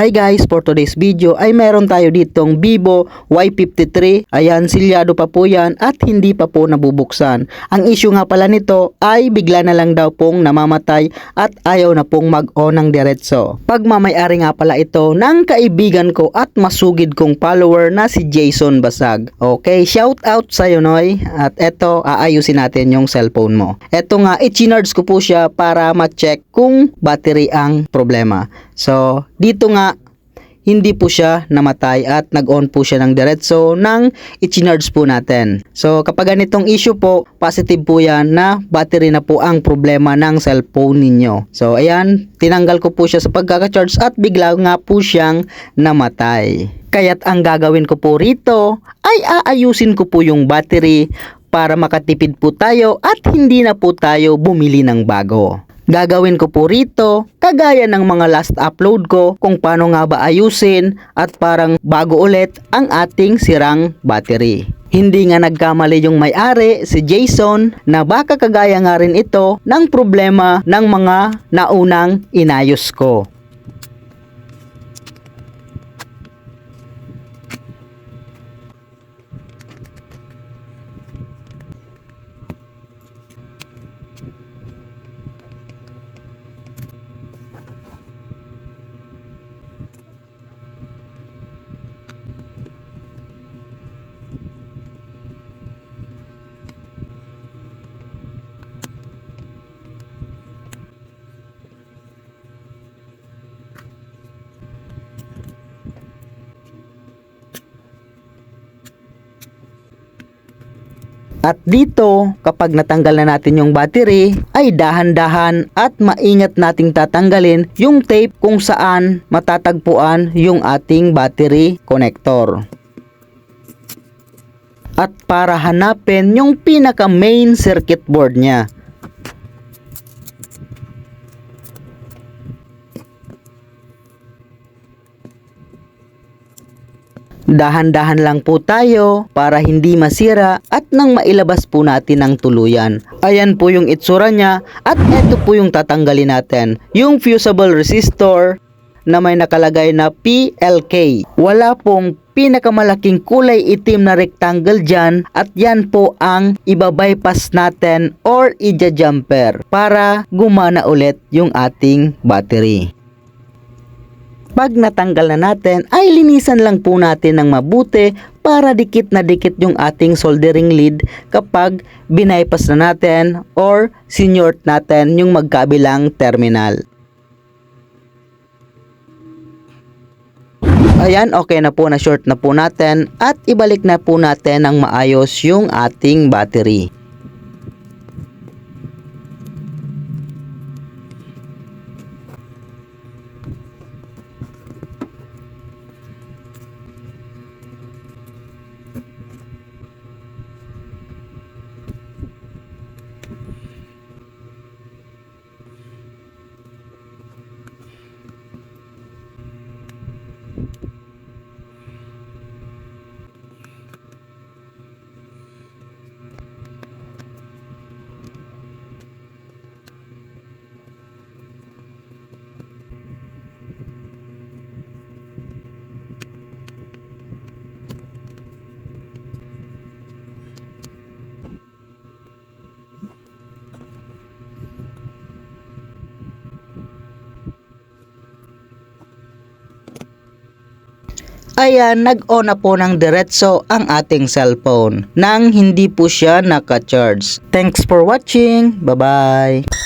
Hi guys, for today's video ay meron tayo ditong Vivo Y53. Ayan, silyado pa po yan at hindi pa po nabubuksan. Ang issue nga pala nito ay bigla na lang daw pong namamatay at ayaw na pong mag-on ng diretso. Pagmamayari nga pala ito ng kaibigan ko at masugid kong follower na si Jason Basag. Okay, shout out sa'yo Noy. At eto, aayusin natin yung cellphone mo. Eto nga, i-charge ko po siya para ma-check kung battery ang problema. So, dito nga, hindi po siya namatay at nag-on po siya ng diretso nang i-charge po natin. So, kapag ganitong issue po, positive po yan na battery na po ang problema ng cellphone ninyo. So, ayan, tinanggal ko po siya sa pagkaka-charge at bigla nga po siyang namatay. Kaya't ang gagawin ko po rito ay aayusin ko po yung battery para makatipid po tayo at hindi na po tayo bumili ng bago. Gagawin ko po rito kagaya ng mga last upload ko kung paano nga ba ayusin at parang bago ulit ang ating sirang battery. Hindi nga nagkamali yung may-ari, si Jason, na baka kagaya nga rin ito ng problema ng mga naunang inayos ko. At dito, kapag natanggal na natin yung battery, ay dahan-dahan at maingat nating tatanggalin yung tape kung saan matatagpuan yung ating battery connector. At para hanapin yung pinaka main circuit board niya. Dahan-dahan lang po tayo para hindi masira at nang mailabas po natin ng tuluyan. Ayan po yung itsura niya at eto po yung tatanggalin natin. Yung fusible resistor na may nakalagay na PLK. Wala pong pinakamalaking kulay itim na rectangle dyan at yan po ang ibabypass natin or ija-jumper para gumana ulit yung ating battery. Pag natanggal na natin ay linisan lang po natin ng mabuti para dikit na dikit yung ating soldering lead kapag binaypas na natin or sinort natin yung magkabilang terminal. Ayan, okay na po, na short na po natin at ibalik na po natin ng maayos yung ating battery. Ayan, nag-on na po ng diretso ang ating cellphone nang hindi po siya naka-charge. Thanks for watching. Bye-bye.